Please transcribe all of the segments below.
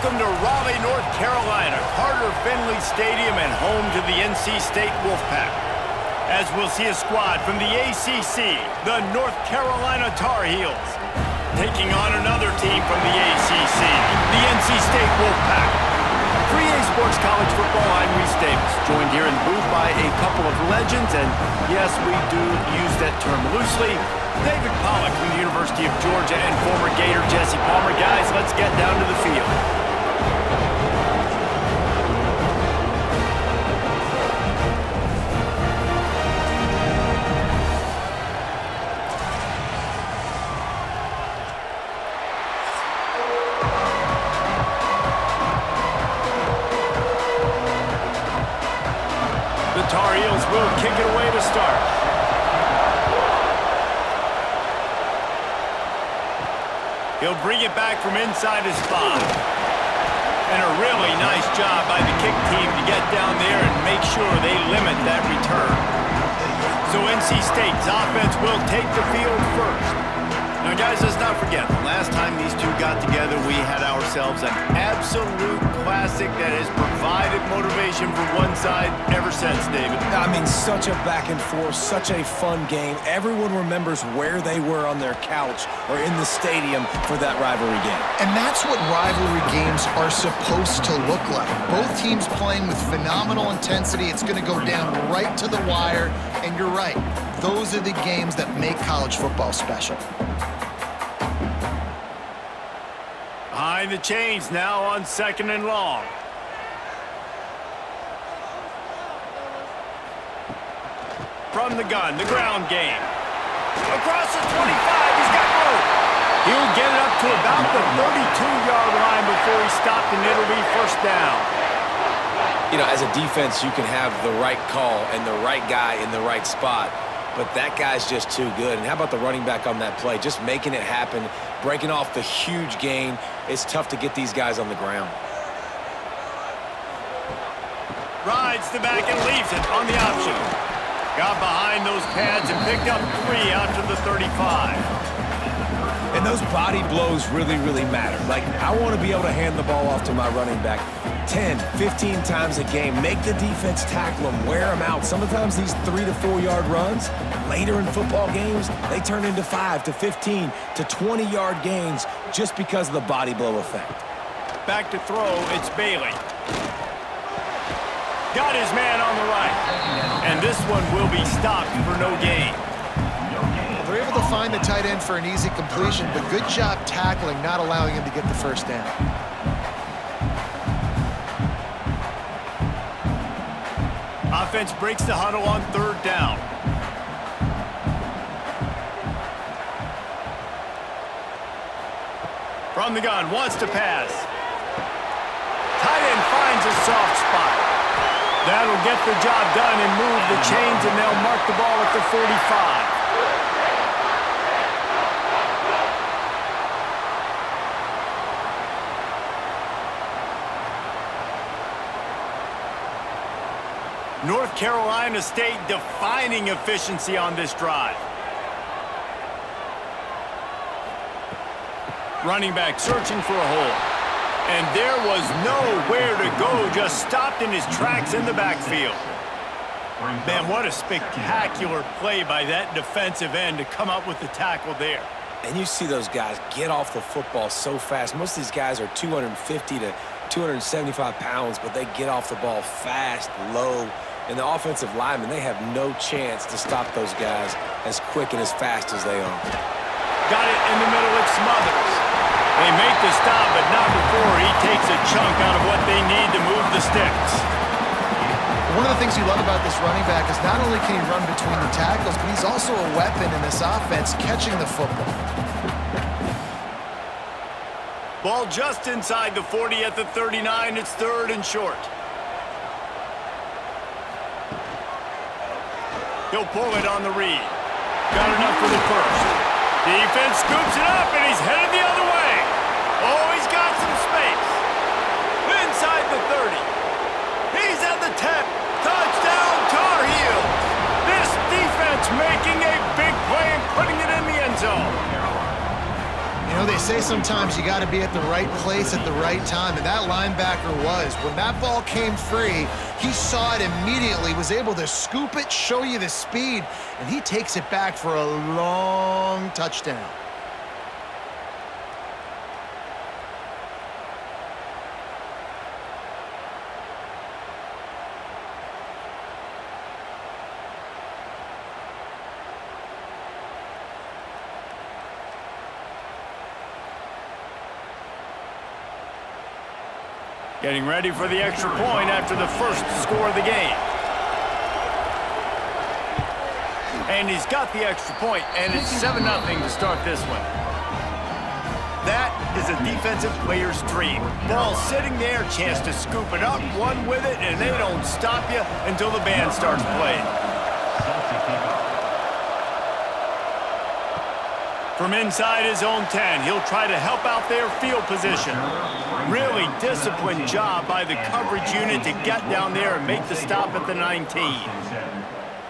Welcome to Raleigh, North Carolina, Carter Finley Stadium and home to the NC State Wolfpack. As we'll see a squad from the ACC, the North Carolina Tar Heels, taking on another team from the ACC, the NC State Wolfpack. For EA Sports College Football, I'm Reese Davis, joined here in the booth by a couple of legends, and yes, we do use that term loosely. David Pollack from the University of Georgia and former Gator Jesse Palmer. Guys, let's get down to the field. The Tar Heels will kick it away to start. He'll bring it back from inside his 5. And a really nice job by the kick team to get down there and make sure they limit that return. So NC State's offense will take the field first. Now, guys, let's not forget, the last time these two got together, we had ourselves an absolute classic that has provided motivation for one side ever since, David. I mean, such a back and forth, such a fun game. Everyone remembers where they were on their couch or in the stadium for that rivalry game. And that's what rivalry games are supposed to look like. Both teams playing with phenomenal intensity. It's going to go down right to the wire. And you're right, those are the games that make college football special. Behind the chains now on 2nd and long. From the gun, the ground game. Across the 25, he's got room. He'll get it up to about the 32-yard line before he stopped, and it'll be first down. You know, as a defense, you can have the right call and the right guy in the right spot, but that guy's just too good. And how about the running back on that play? Just making it happen, breaking off the huge gain. It's tough to get these guys on the ground. Rides the back and leaves it on the option. Got behind those pads and picked up 3 out to the 35. And those body blows really, really matter. Like, I want to be able to hand the ball off to my running back 10, 15 times a game. Make the defense tackle them, wear them out. Sometimes these 3 to 4 yard runs, later in football games, they turn into 5 to 15 to 20 yard gains just because of the body blow effect. Back to throw, it's Bailey. Got his man on the right. And this one will be stopped for no gain. They're able to find the tight end for an easy completion, but good job tackling, not allowing him to get the first down. Offense breaks the huddle on 3rd down. From the gun, wants to pass. Tight end finds a soft spot. That'll get the job done and move the chains, and they'll mark the ball at the 45. North Carolina State defining efficiency on this drive. Running back searching for a hole. And there was nowhere to go, just stopped in his tracks in the backfield. Man, what a spectacular play by that defensive end to come up with the tackle there. And you see those guys get off the football so fast. Most of these guys are 250 to 275 pounds, but they get off the ball fast, low. And the offensive linemen, they have no chance to stop those guys as quick and as fast as they are. Got it in the middle, it's Smothers. They make the stop, but not before he takes a chunk out of what they need to move the sticks. One of the things you love about this running back is not only can he run between the tackles, but he's also a weapon in this offense, catching the football. Ball just inside the 40 at the 39. It's 3rd and short. He'll pull it on the read. Got enough for the first. Defense scoops it up, and he's headed the other way. Oh, he's got some space. Inside the 30. He's at the 10. Touchdown, Tar Heels. This defense making a big play and putting it in the end zone. You know, they say sometimes you got to be at the right place at the right time, and that linebacker was. When that ball came free, he saw it immediately, was able to scoop it, show you the speed, and he takes it back for a long touchdown. Getting ready for the extra point after the first score of the game. And he's got the extra point, and it's 7-0 to start this one. That is a defensive player's dream. Ball sitting there, chance to scoop it up, one with it, and they don't stop you until the band starts playing. From inside his own 10, he'll try to help out their field position. Really disciplined job by the coverage unit to get down there and make the stop at the 19.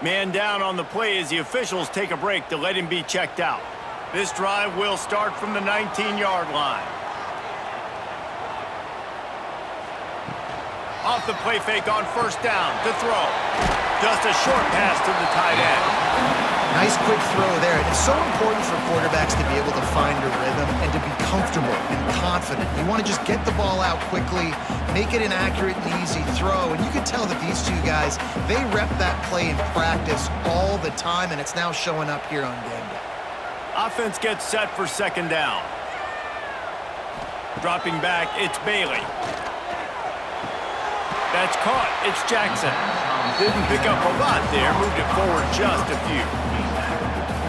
Man down on the play as the officials take a break to let him be checked out. This drive will start from the 19-yard line. Off the play fake on first down to throw. Just a short pass to the tight end. Nice quick throw there. And it's so important for quarterbacks to be able to find a rhythm and to be comfortable and confident. You want to just get the ball out quickly, make it an accurate and easy throw. And you can tell that these two guys, they rep that play in practice all the time, and it's now showing up here on game day. Offense gets set for second down. Dropping back, it's Bailey. That's caught. It's Jackson. Didn't pick up a lot there. Moved it forward just a few.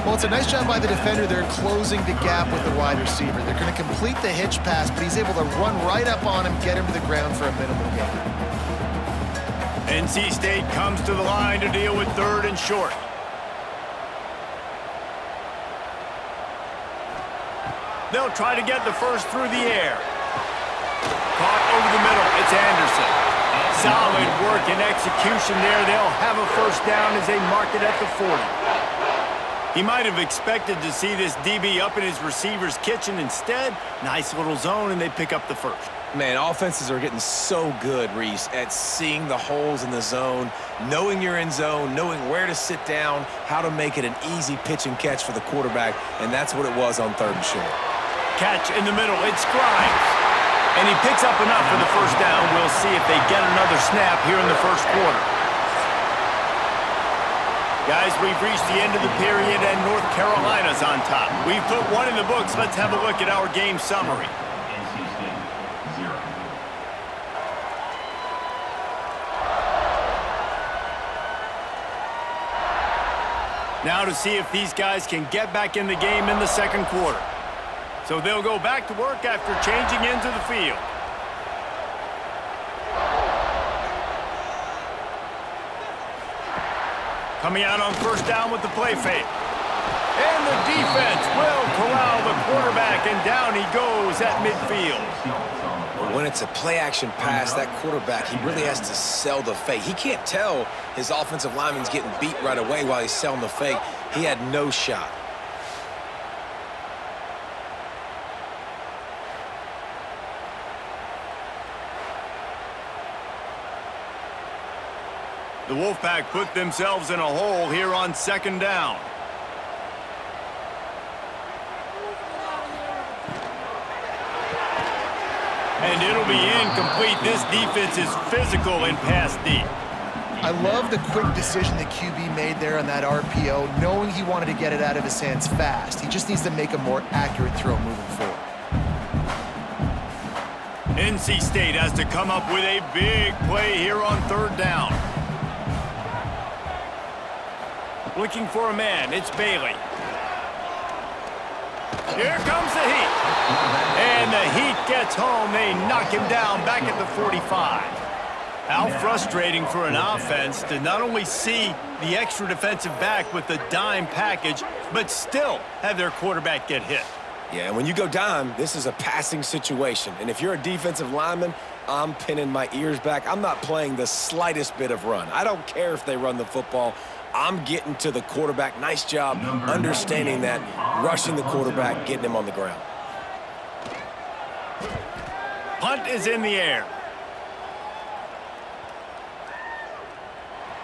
Well, it's a nice job by the defender there closing the gap with the wide receiver. They're going to complete the hitch pass, but he's able to run right up on him, get him to the ground for a minimal gain. NC State comes to the line to deal with third and short. They'll try to get the first through the air. Caught over the middle. It's Anderson. Solid work and execution there. They'll have a first down as they mark it at the 40. He might have expected to see this DB up in his receiver's kitchen. Instead, nice little zone, and they pick up the first. Man, offenses are getting so good, Reese, at seeing the holes in the zone, knowing you're in zone, knowing where to sit down, how to make it an easy pitch and catch for the quarterback, and that's what it was on third and short. Catch in the middle. It's Grimes. And he picks up enough for the first down. We'll see if they get another snap here in the first quarter. Guys, we've reached the end of the period, and North Carolina's on top. We've put one in the books. Let's have a look at our game summary. Now to see if these guys can get back in the game in the second quarter. So they'll go back to work after changing into the field. Coming out on first down with the play fake. And the defense will corral the quarterback, and down he goes at midfield. When it's a play-action pass, that quarterback, he really has to sell the fake. He can't tell his offensive lineman's getting beat right away while he's selling the fake. He had no shot. The Wolfpack put themselves in a hole here on second down. And it'll be incomplete. This defense is physical and pass deep. I love the quick decision the QB made there on that RPO, knowing he wanted to get it out of his hands fast. He just needs to make a more accurate throw moving forward. NC State has to come up with a big play here on third down. Looking for a man, it's Bailey. Here comes the heat. And the heat gets home. They knock him down back at the 45. How frustrating for an offense to not only see the extra defensive back with the dime package, but still have their quarterback get hit. Yeah, and when you go dime, this is a passing situation. And if you're a defensive lineman, I'm pinning my ears back. I'm not playing the slightest bit of run. I don't care if they run the football. I'm getting to the quarterback. Nice job understanding that, rushing the quarterback, getting him on the ground. punt is in the air.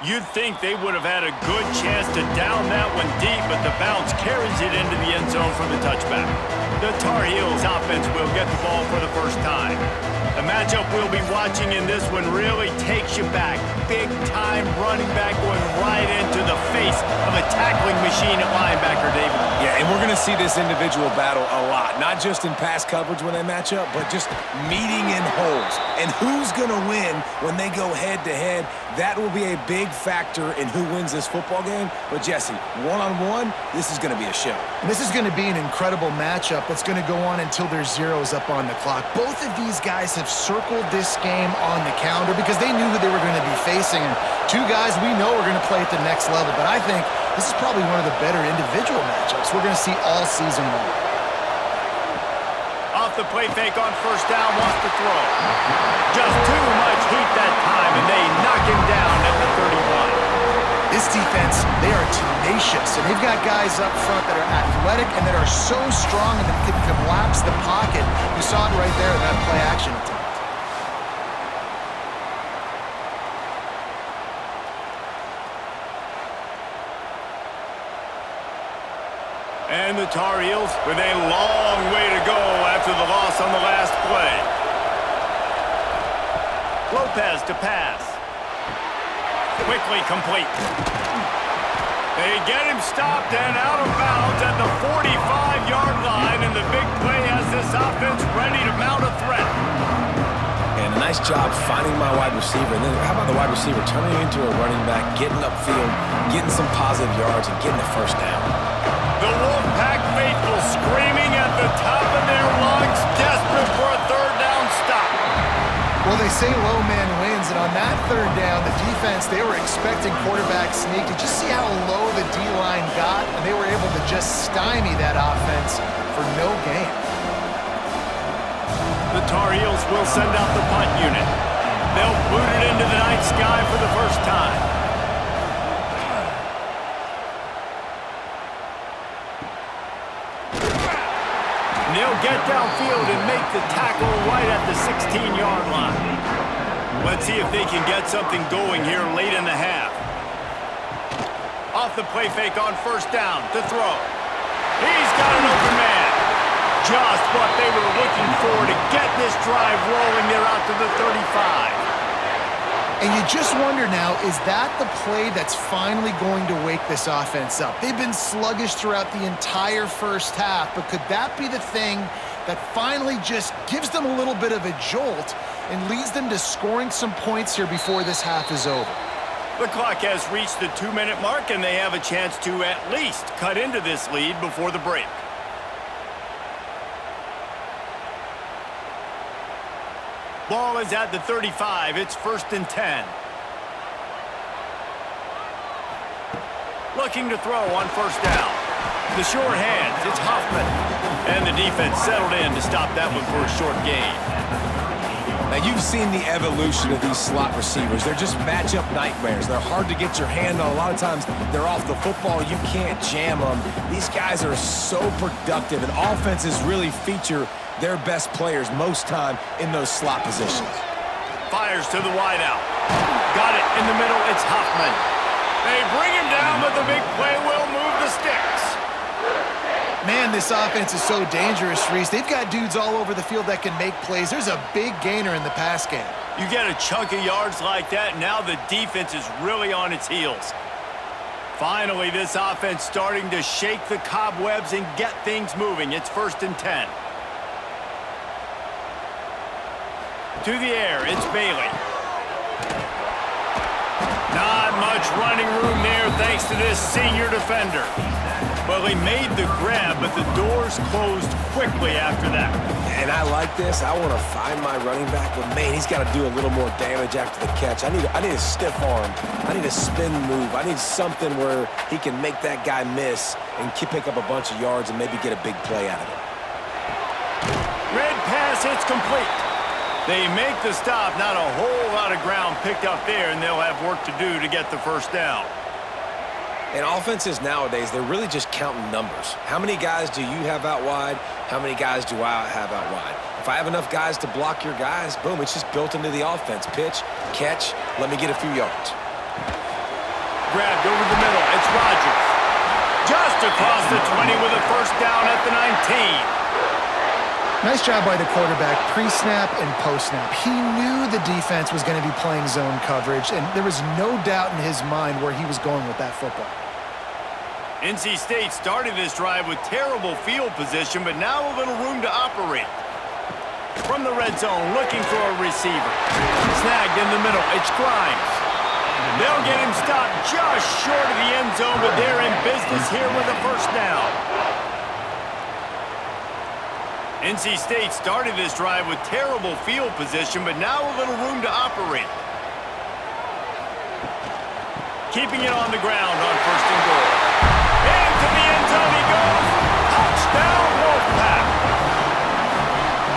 You'd think they would have had a good chance to down that one deep, but the bounce carries it into the end zone for the touchback. The Tar Heels offense will get the ball for the first time. The matchup we'll be watching in this one really takes you back. Big-time running back going right into the face of a tackling machine at linebacker, David. Yeah, and we're going to see this individual battle a lot. Not just in pass coverage when they match up, but just meeting in holes. And who's going to win when they go head-to-head? That will be a big factor in who wins this football game. But, Jesse, one-on-one, this is going to be a show. And this is going to be an incredible matchup that's going to go on until there's zeros up on the clock. Both of these guys have circled this game on the calendar because they knew who they were going to be facing. And two guys we know are going to play at the next level. But I think this is probably one of the better individual matchups we're going to see all season long. Off the play fake on first down, wants to throw. Just too much heat that time, and they knock him down at the 31. This defense, they are tenacious, and they've got guys up front that are athletic and that are so strong and that can collapse the pocket. You saw it right there in that play action attempt. And the Tar Heels with a long way to go after the loss on the last play. Lopez to pass. Quickly complete. They get him stopped and out of bounds at the 45-yard line, and the big play has this offense ready to mount a threat. And a nice job finding my wide receiver. And then how about the wide receiver turning into a running back, getting upfield, getting some positive yards, and getting the first down. The Wolfpack faithful screaming at the top of their lungs, desperate for a third down stop. Well, they say low man wins, and on that third down, the defense, they were expecting quarterback sneak. Did you see how low the D-line got? And they were able to just stymie that offense for no gain. The Tar Heels will send out the punt unit. They'll boot it into the night sky for the first time. They'll get downfield and make the tackle right at the 16-yard line. Let's see if they can get something going here late in the half. Off the play fake on first down to throw. He's got an open man. Just what they were looking for to get this drive rolling. They're out to the 35. And you just wonder now, is that the play that's finally going to wake this offense up? They've been sluggish throughout the entire first half, but could that be the thing that finally just gives them a little bit of a jolt and leads them to scoring some points here before this half is over? The clock has reached the 2-minute mark, and they have a chance to at least cut into this lead before the break. Ball is at the 35. It's 1st and 10. Looking to throw on first down. The short hands, it's Hoffman. And the defense settled in to stop that one for a short gain. Now, you've seen the evolution of these slot receivers. They're just matchup nightmares. They're hard to get your hand on. A lot of times, they're off the football. You can't jam them. These guys are so productive, and offenses really feature their best players most time in those slot positions. Fires to the wideout. Got it in the middle. It's Hoffman. They bring him down, but the big play will move the sticks. Man, this offense is so dangerous, Reese. They've got dudes all over the field that can make plays. There's a big gainer in the pass game. You get a chunk of yards like that, now the defense is really on its heels. Finally, this offense starting to shake the cobwebs and get things moving. It's 1st and 10. To the air, it's Bailey. Not much running room there thanks to this senior defender. Well, he made the grab, but the doors closed quickly after that. And I like this. I want to find my running back, but man, he's got to do a little more damage after the catch. I need a stiff arm. I need a spin move. I need something where he can make that guy miss and pick up a bunch of yards and maybe get a big play out of it. Red pass, it's complete. They make the stop. Not a whole lot of ground picked up there, and they'll have work to do to get the first down. And offenses nowadays, they're really just counting numbers. How many guys do you have out wide? How many guys do I have out wide? If I have enough guys to block your guys, boom, it's just built into the offense. Pitch, catch, let me get a few yards. Grabbed over the middle. It's Rodgers. Just across the 20 with a first down at the 19. Nice job by the quarterback, pre-snap and post-snap. He knew the defense was going to be playing zone coverage, and there was no doubt in his mind where he was going with that football. NC State started this drive with terrible field position, but now a little room to operate. From the red zone, looking for a receiver. Snagged in the middle. It's Grimes. They'll get him stopped just short of the end zone, but they're in business here with a first down. NC State started this drive with terrible field position, but now a little room to operate. Keeping it on the ground on first and goal. Into the end zone he goes. Touchdown, Wolfpack.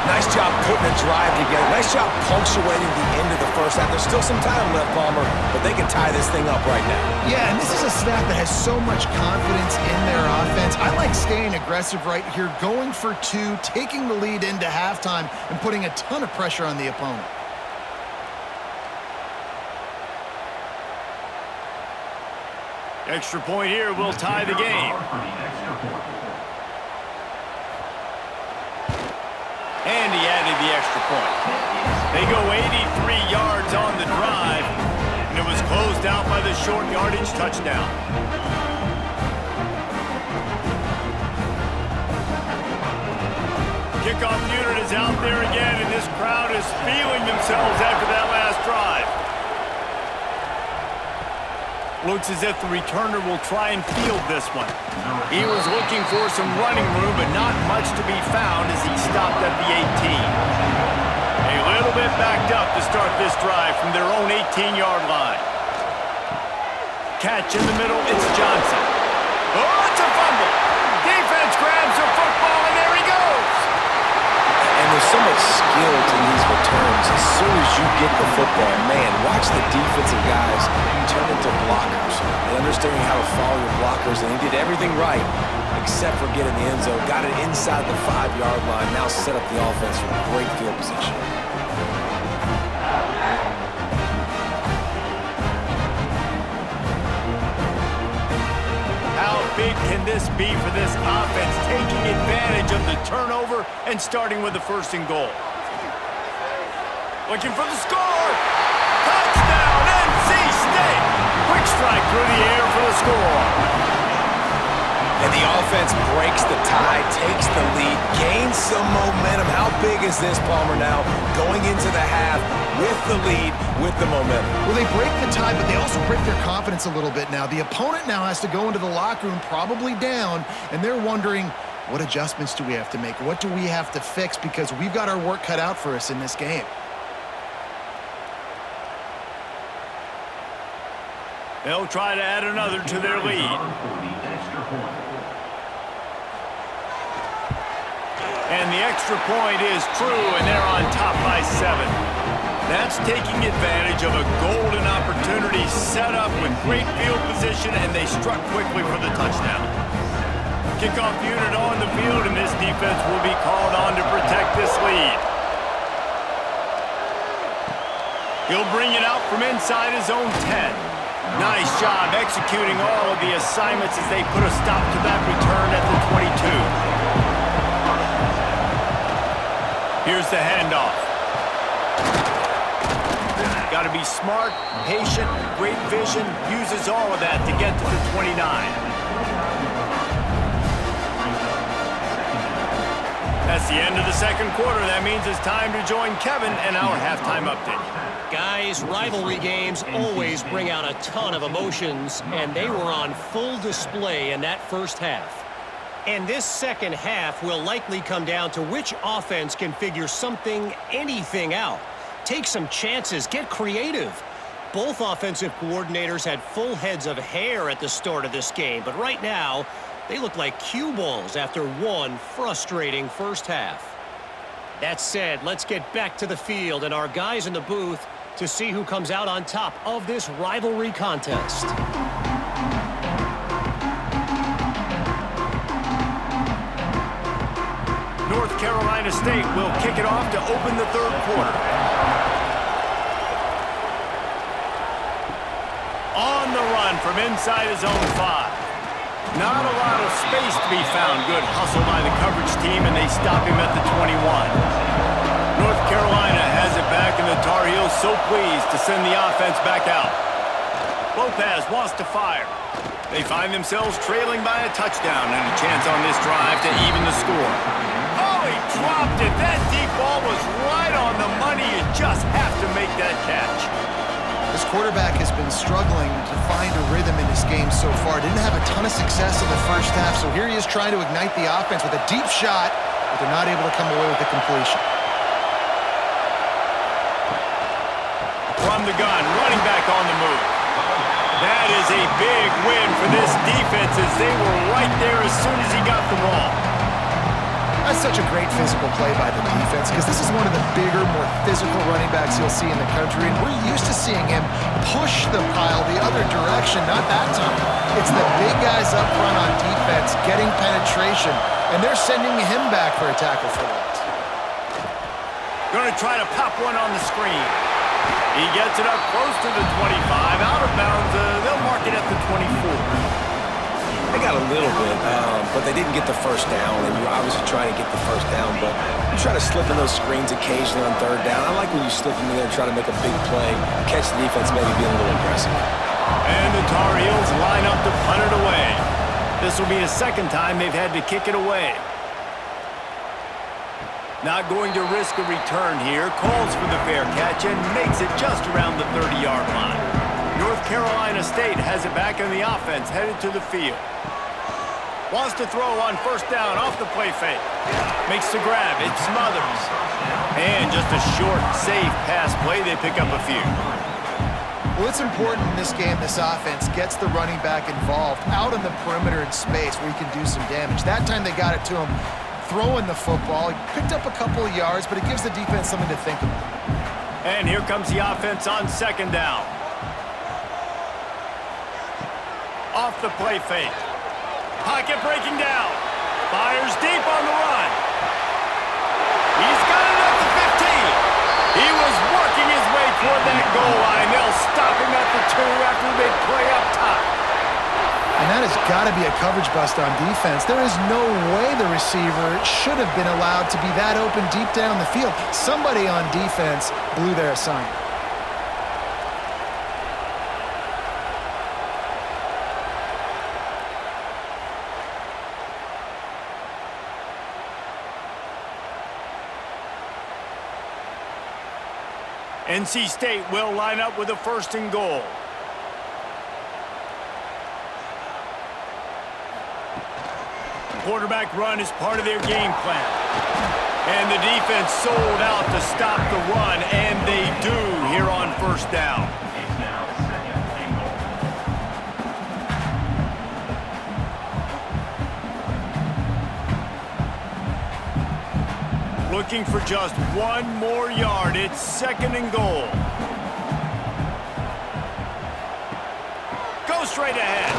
Nice job putting a drive together. Nice job punctuating the end of the first half. There's still some time left, Palmer, but they can tie this thing up right now. Yeah, and this is a staff that has so much confidence in their offense. I like staying aggressive right here, going for two, taking the lead into halftime, and putting a ton of pressure on the opponent. Extra point here will tie the game. And he added the extra point. They go 83 yards on the drive, and it was closed out by the short yardage touchdown. Kickoff unit is out there again, and this crowd is feeling themselves after that last drive. Looks as if the returner will try and field this one. He was looking for some running room, but not much to be found as he stopped at the 18. A little bit backed up to start this drive from their own 18-yard line. Catch in the middle, it's Johnson. Oh, it's a fumble. Defense grabs the football, and there he goes. And there's so much skill to these returns. As soon as you get the football, man, watch the defensive guys turn into blockers. And understanding how to follow your blockers, and he did everything right except for getting the end zone. Got it inside the 5-yard line. Now set up the offense for great field position. How big can this be for this offense, taking advantage of the turnover and starting with the first and goal? Looking for the score. Touchdown, NC State. Quick strike through the air for the score. And the offense breaks the tie, takes the lead, gains some momentum. How big is this, Palmer, now going into the half with the lead, with the momentum? Well, they break the tie, but they also break their confidence a little bit now. The opponent now has to go into the locker room probably down, and they're wondering, what adjustments do we have to make? What do we have to fix? Because we've got our work cut out for us in this game. They'll try to add another to their lead. And the extra point is true, and they're on top by 7. That's taking advantage of a golden opportunity set up with great field position, and they struck quickly for the touchdown. Kickoff unit on the field, and this defense will be called on to protect this lead. He'll bring it out from inside his own 10. Nice job executing all of the assignments as they put a stop to that return at the 22. Here's the handoff. Got to be smart, patient, great vision, uses all of that to get to the 29. That's the end of the second quarter. That means it's time to join Kevin and our halftime update. Guys, rivalry games always bring out a ton of emotions, and they were on full display in that first half. And this second half will likely come down to which offense can figure something, anything out. Take some chances, get creative. Both offensive coordinators had full heads of hair at the start of this game, but right now, they look like cue balls after one frustrating first half. That said, let's get back to the field and our guys in the booth to see who comes out on top of this rivalry contest. North Carolina State will kick it off to open the third quarter. On the run from inside his own 5. Not a lot of space to be found. Good hustle by the coverage team, and they stop him at the 21. North Carolina has it back, and the Tar Heels so pleased to send the offense back out. Lopez wants to fire. They find themselves trailing by a touchdown and a chance on this drive to even the score. Oh, he dropped it. That deep ball was right on the money. You just have to make that catch. This quarterback has been struggling to find a rhythm in this game so far. Didn't have a ton of success in the first half, so here he is trying to ignite the offense with a deep shot, but they're not able to come away with the completion. From the gun, running back on the move. That is a big win for this defense as they were right there as soon as he got the ball. That's such a great physical play by the defense because this is one of the bigger, more physical running backs you'll see in the country, and we're used to seeing him push the pile the other direction. Not that time. It's the big guys up front on defense getting penetration, and they're sending him back for a tackle for loss. Going to try to pop one on the screen. He gets it up close to the 25. Out of bounds, they'll mark it at the 24. They got a little bit, but they didn't get the first down, and you're obviously trying to get the first down, but you try to slip in those screens occasionally on third down. I like when you slip in there and try to make a big play, catch the defense, maybe being a little aggressive. And the Tar Heels line up to punt it away. This will be the second time they've had to kick it away. Not going to risk a return here, calls for the fair catch and makes it just around the 30-yard line. North Carolina State has it back in the offense, headed to the field. Wants to throw on first down off the play fake. Makes the grab, it smothers. And just a short, safe pass play, they pick up a few. Well, it's important in this game this offense gets the running back involved out on the perimeter in space where he can do some damage. That time they got it to him throwing the football. He picked up a couple of yards, but it gives the defense something to think about. And here comes the offense on second down. Off the play fake. Pocket breaking down. Fires deep on the run. He's got it at the 15. He was working his way toward that goal line. They'll stop him at the 2 after the big play up top. And that has got to be a coverage bust on defense. There is no way the receiver should have been allowed to be that open deep down the field. Somebody on defense blew their assignment. NC State will line up with a first and goal. Quarterback run is part of their game plan. And the defense sold out to stop the run, and they do here on first down. Looking for just one more yard. It's second and goal. Go straight ahead.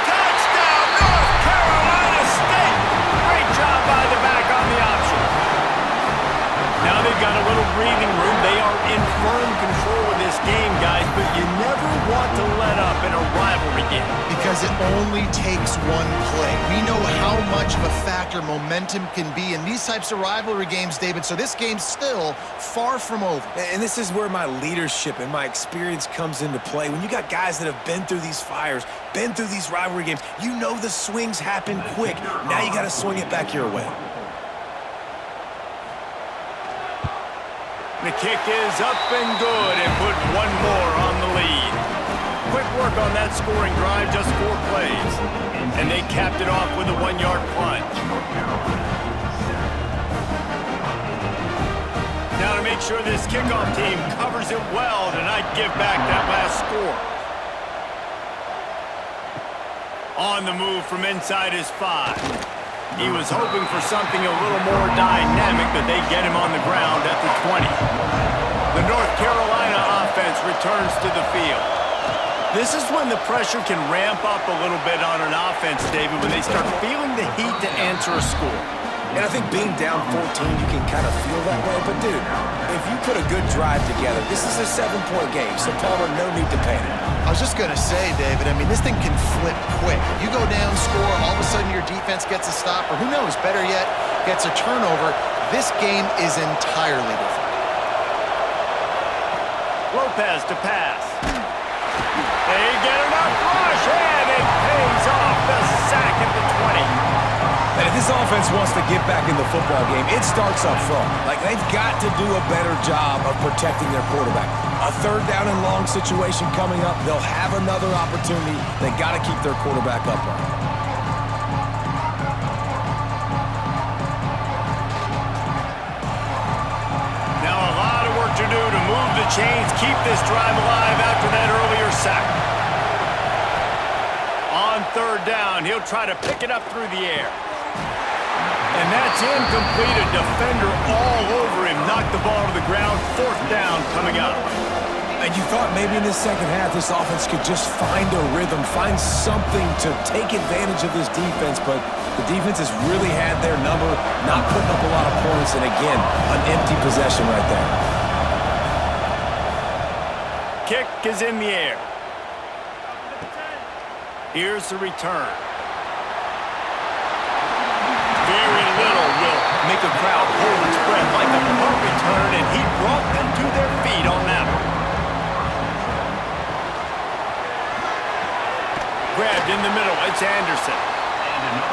Touchdown, North Carolina State! Great job by the back on the option. Now they've got a little breathing room. They are in firm control of this game, guys, but you never want to let up in a rivalry game. Because it only takes one play. We know how much of a factor momentum can be in these types of rivalry games, David, so this game's still far from over. And this is where my leadership and my experience comes into play. When you got guys that have been through these fires, been through these rivalry games, you know the swings happen quick. Now you got to swing it back your way. The kick is up and good and put one more on the lead. Quick work on that scoring drive, just 4 plays. And they capped it off with a 1-yard plunge. Now to make sure this kickoff team covers it well to not give back that last score. On the move from inside his 5. He was hoping for something a little more dynamic, but they get him on the ground at the 20. The North Carolina offense returns to the field. This is when the pressure can ramp up a little bit on an offense, David, when they start feeling the heat to answer a score. And I think being down 14, you can kind of feel that way. But, dude, if you put a good drive together, this is a 7-point game, so Palmer, no need to panic. I was just going to say, David, I mean, this thing can flip quick. You go down, score, all of a sudden your defense gets a stop, or who knows, better yet, gets a turnover. This game is entirely different. Lopez to pass. They get enough rush, and it pays off the sack at the 20. And if this offense wants to get back in the football game, it starts up front. Like, they've got to do a better job of protecting their quarterback. A 3rd down and long situation coming up. They'll have another opportunity. They got to keep their quarterback upright. Now a lot of work to do to move the chains, keep this drive alive after that earlier sack. On 3rd down, he'll try to pick it up through the air. And that's incomplete. A defender all over him. Knocked the ball to the ground. 4th down coming up. And you thought maybe in this second half this offense could just find a rhythm, find something to take advantage of this defense, but the defense has really had their number, not putting up a lot of points, and again, an empty possession right there. Kick is in the air. Here's the return. Very little will make a crowd hold its breath like a punt return, and he brought them to their feet on that one. Grabbed in the middle, it's Anderson.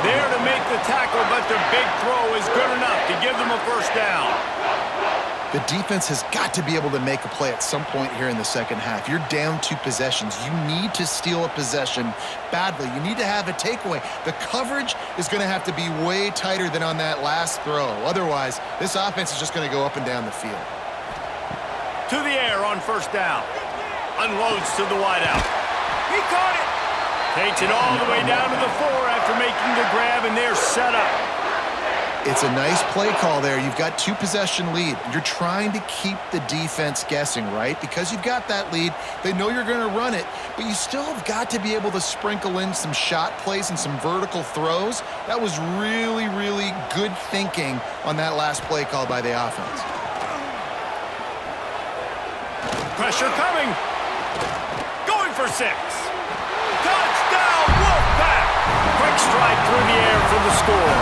There to make the tackle, but the big throw is good enough to give them a 1st down. The defense has got to be able to make a play at some point here in the second half. You're down 2 possessions. You need to steal a possession badly. You need to have a takeaway. The coverage is going to have to be way tighter than on that last throw. Otherwise, this offense is just going to go up and down the field. To the air on 1st down. Unloads to the wideout. He caught it. Takes it all the way down to the 4 after making the grab, and they're set up. It's a nice play call there. You've got 2-possession lead. You're trying to keep the defense guessing, right? Because you've got that lead. They know you're going to run it, but you still have got to be able to sprinkle in some shot plays and some vertical throws. That was really, really good thinking on that last play call by the offense. Pressure coming. Going for 6. Touchdown, Wolfpack! Quick strike through the air for the score.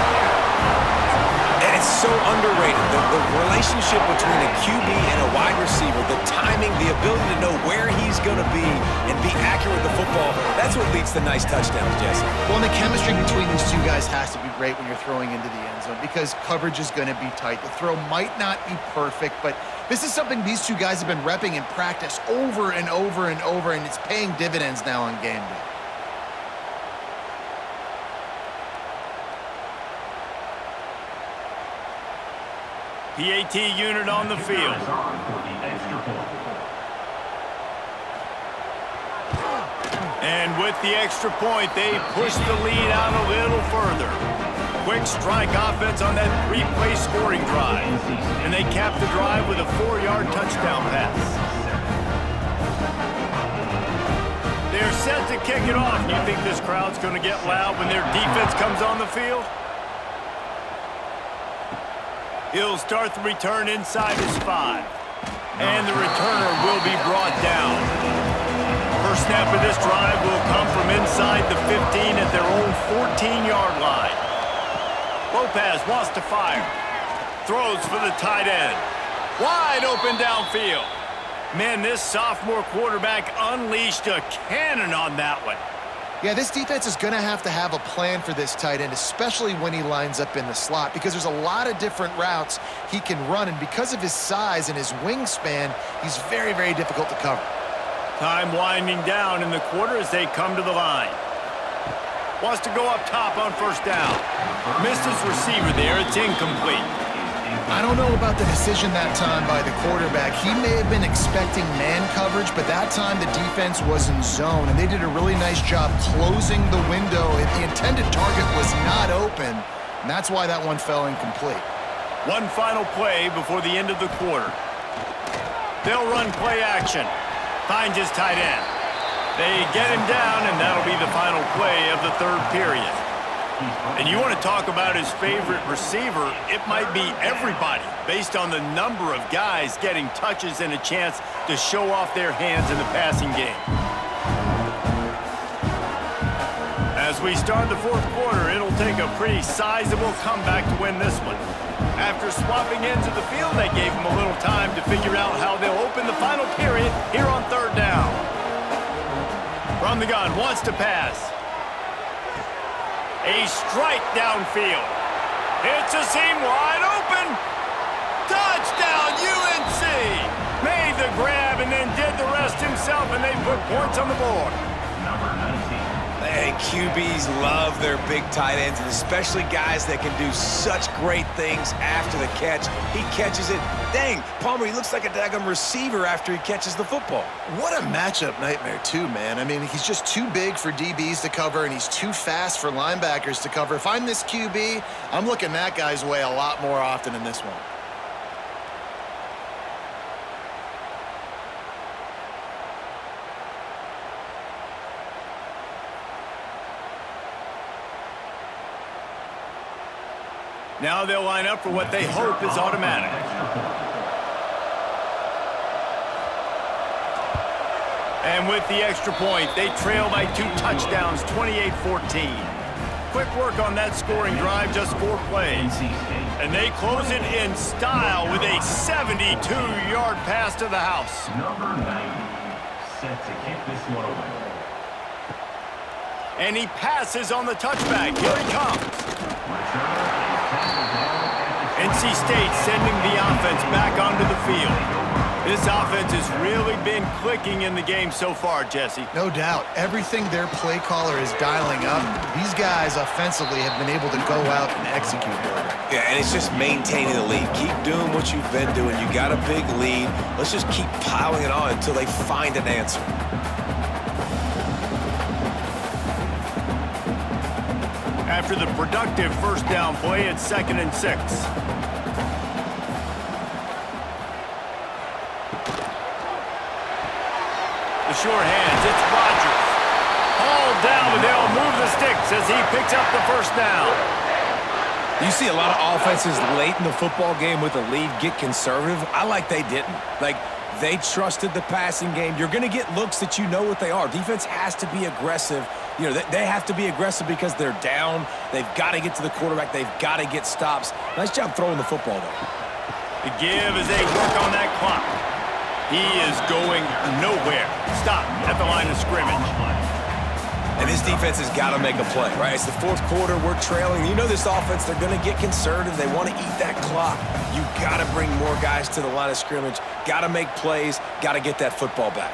And it's so underrated, the relationship between a QB and a wide receiver, the timing, the ability to know where he's going to be and be accurate with the football, that's what leads to nice touchdowns, Jesse. Well, and the chemistry between these 2 guys has to be great when you're throwing into the end zone because coverage is going to be tight. The throw might not be perfect, but this is something these 2 guys have been repping in practice over and over and over, and it's paying dividends now on game day. PAT unit on the field. And with the extra point, they push the lead out a little further. Quick strike offense on that 3-play scoring drive. And they cap the drive with a 4-yard touchdown pass. They're set to kick it off. Do you think this crowd's going to get loud when their defense comes on the field? He'll start the return inside his 5. And the returner will be brought down. First snap of this drive will come from inside the 15 at their own 14-yard line. Lopez wants to fire. Throws for the tight end. Wide open downfield. Man, this sophomore quarterback unleashed a cannon on that one. Yeah, this defense is going to have a plan for this tight end, especially when he lines up in the slot, because there's a lot of different routes he can run, and because of his size and his wingspan, he's very, very difficult to cover. Time winding down in the quarter as they come to the line. Wants to go up top on 1st down. Missed his receiver there. It's incomplete. I don't know about the decision that time by the quarterback. He may have been expecting man coverage, but that time the defense was in zone, and they did a really nice job closing the window. The intended target was not open, and that's why that one fell incomplete. One final play before the end of the quarter. They'll run play action. Finds his tight end. They get him down, and that'll be the final play of the 3rd period. And you want to talk about his favorite receiver, it might be everybody, based on the number of guys getting touches and a chance to show off their hands in the passing game. As we start the fourth quarter, it'll take a pretty sizable comeback to win this one. After swapping ends of the field, they gave him a little time to figure out how they'll open the final period here on third down. From the gun, wants to pass. A strike downfield. Hits a seam wide open. Touchdown, UNC! Made the grab and then did the rest himself, and they put points on the board. Hey, QBs love their big tight ends, and especially guys that can do such great things after the catch. He catches it. Dang, Palmer, he looks like a daggum receiver after he catches the football. What a matchup nightmare, too, man. I mean, he's just too big for DBs to cover, and he's too fast for linebackers to cover. If I'm this QB, I'm looking that guy's way a lot more often in this one. Now they'll line up for what they hope is automatic. And with the extra point, they trail by 2 touchdowns, 28-14. Quick work on that scoring drive, just 4 plays. And they close it in style with a 72-yard pass to the house. Number 90, set to kick this one away. And he passes on the touchback. Here he comes. NC State sending the offense back onto the field. This offense has really been clicking in the game so far, Jesse. No doubt. Everything their play caller is dialing up, these guys offensively have been able to go out and execute better. Yeah, and it's just maintaining the lead. Keep doing what you've been doing. You got a big lead. Let's just keep piling it on until they find an answer. After the productive first down play, it's 2nd and 6. The short hands, it's Rodgers. Hauled down, but they'll move the sticks as he picks up the first down. You see a lot of offenses late in the football game with a lead get conservative. I like they didn't. Like, they trusted the passing game. You're going to get looks that you know what they are. Defense has to be aggressive. You know, they have to be aggressive because they're down. They've got to get to the quarterback. They've got to get stops. Nice job throwing the football, though. The give as they work on that clock. He is going nowhere. Stop at the line of scrimmage. And this defense has got to make a play, right? It's the fourth quarter. We're trailing. You know this offense, they're going to get conservative. They want to eat that clock. You got to bring more guys to the line of scrimmage. Got to make plays. Got to get that football back.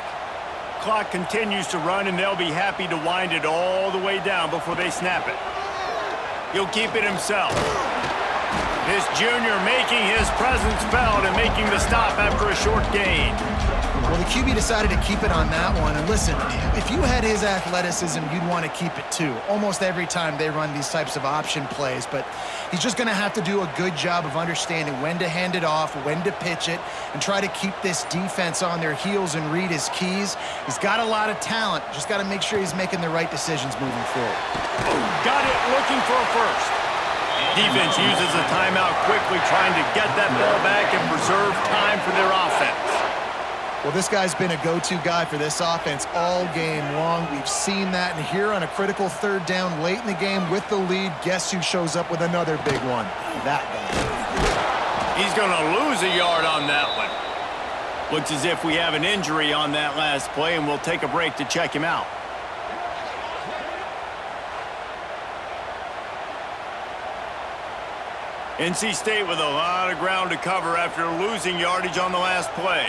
Clock continues to run, and they'll be happy to wind it all the way down before they snap it. He'll keep it himself. This junior making his presence felt and making the stop after a short gain. Well, the QB decided to keep it on that one. And listen, if you had his athleticism, you'd want to keep it too. Almost every time they run these types of option plays. But he's just going to have to do a good job of understanding when to hand it off, when to pitch it, and try to keep this defense on their heels and read his keys. He's got a lot of talent. Just got to make sure he's making the right decisions moving forward. Got it, looking for a first. Defense uses a timeout quickly, trying to get that ball back and preserve time for their offense. Well, this guy's been a go-to guy for this offense all game long. We've seen that, and here on a critical third down late in the game with the lead, guess who shows up with another big one? That guy. He's going to lose a yard on that one. Looks as if we have an injury on that last play, and we'll take a break to check him out. NC State with a lot of ground to cover after losing yardage on the last play.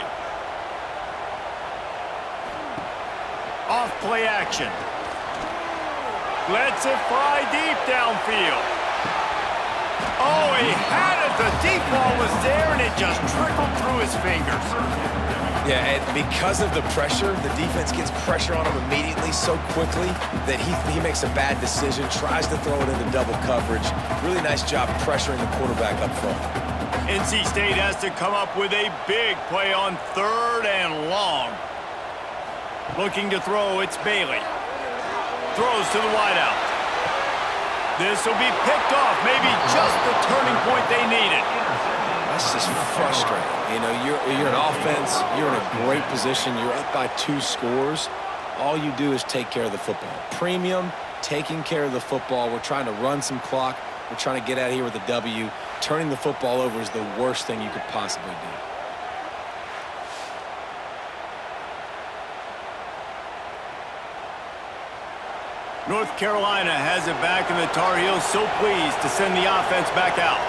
Off play action. Lets it fly deep downfield. Oh, he had it. The deep ball was there, and it just trickled through his fingers. Yeah, and because of the pressure, the defense gets pressure on him immediately so quickly that he makes a bad decision, tries to throw it into double coverage. Really nice job pressuring the quarterback up front. NC State has to come up with a big play on 3rd and long. Looking to throw, it's Bailey. Throws to the wideout. This will be picked off, maybe just the turning point they needed. That's just frustrating. You know, you're an offense, you're in a great position, you're up by 2 scores. All you do is take care of the football. Premium, taking care of the football. We're trying to run some clock. We're trying to get out of here with a W. Turning the football over is the worst thing you could possibly do. North Carolina has it back, and the Tar Heels so pleased to send the offense back out.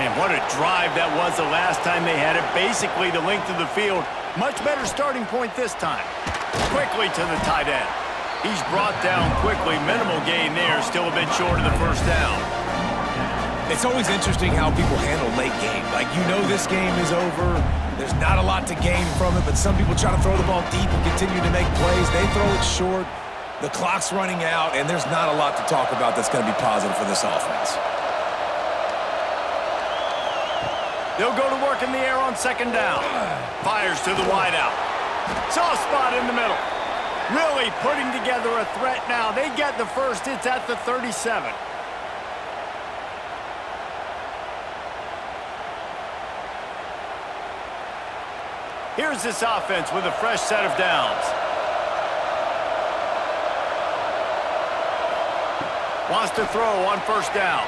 Man, what a drive that was the last time they had it. Basically the length of the field. Much better starting point this time. Quickly to the tight end. He's brought down quickly. Minimal gain there. Still a bit short of the first down. It's always interesting how people handle late game. Like, you know this game is over. There's not a lot to gain from it, but some people try to throw the ball deep and continue to make plays. They throw it short. The clock's running out, and there's not a lot to talk about that's going to be positive for this offense. They'll go to work in the air on second down. Fires to the wideout. Soft spot in the middle. Really putting together a threat now. They get the first. It's at the 37. Here's this offense with a fresh set of downs. Wants to throw on first down.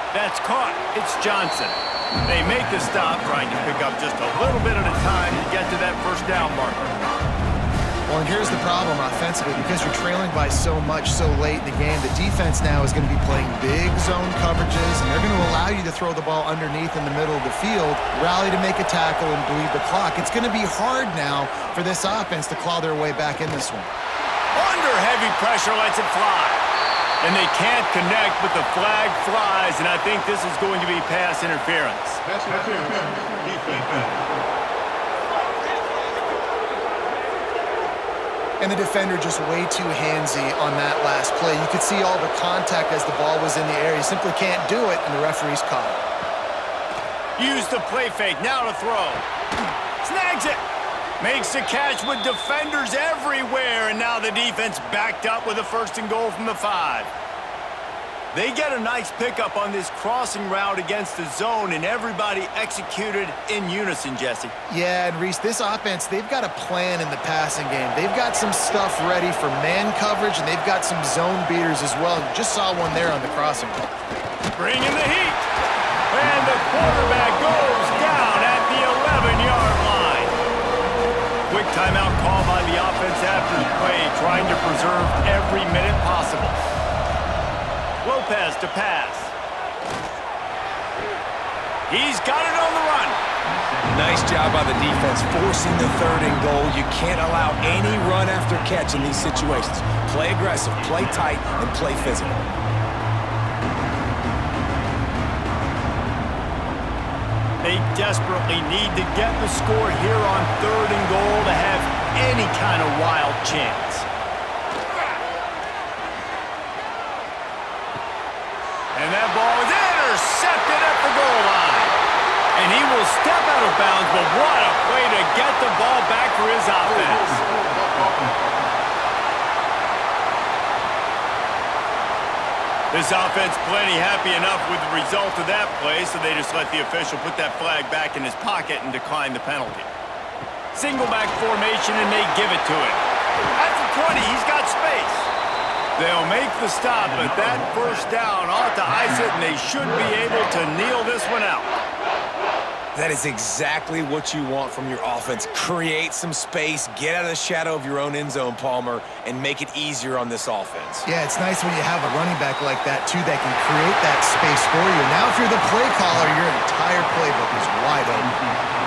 That's caught. It's Johnson. They make the stop, trying to pick up just a little bit at a time to get to that first down marker. Well, and here's the problem offensively. Because you're trailing by so much so late in the game, the defense now is going to be playing big zone coverages, and they're going to allow you to throw the ball underneath in the middle of the field, rally to make a tackle, and bleed the clock. It's going to be hard now for this offense to claw their way back in this one. Under heavy pressure, lets it fly. And they can't connect, but the flag flies, and I think this is going to be pass interference. Pass interference. And the defender just way too handsy on that last play. You could see all the contact as the ball was in the air. You simply can't do it, and the referee's caught it. Use the play fake, now to throw. Snags it. Makes the catch with defenders everywhere, and now the defense backed up with a first and goal from the 5. They get a nice pickup on this crossing route against the zone, and everybody executed in unison, Jesse. Yeah, and Reese, this offense, they've got a plan in the passing game. They've got some stuff ready for man coverage, and they've got some zone beaters as well. You just saw one there on the crossing. Bring in the heat. And the quarterback goes down at the 11-yard line. Quick timeout call by the offense after the play, trying to preserve every minute possible. Lopez to pass. He's got it on the run. Nice job by the defense forcing the 3rd and goal. You can't allow any run after catch in these situations. Play aggressive, play tight, and play physical. They desperately need to get the score here on 3rd and goal to have any kind of wild chance. And that ball is intercepted at the goal line. And he will step out of bounds, but what a play to get the ball back for his offense. This offense plenty happy enough with the result of that play, so they just let the official put that flag back in his pocket and decline the penalty. Single back formation, and they give it to him. At the 20, he's got space. They'll make the stop, but that first down ought to ice it, and they should be able to kneel this one out. That is exactly what you want from your offense. Create some space, get out of the shadow of your own end zone, Palmer, and make it easier on this offense. Yeah, it's nice when you have a running back like that, too, that can create that space for you. Now, if you're the play caller, your entire playbook is wide open.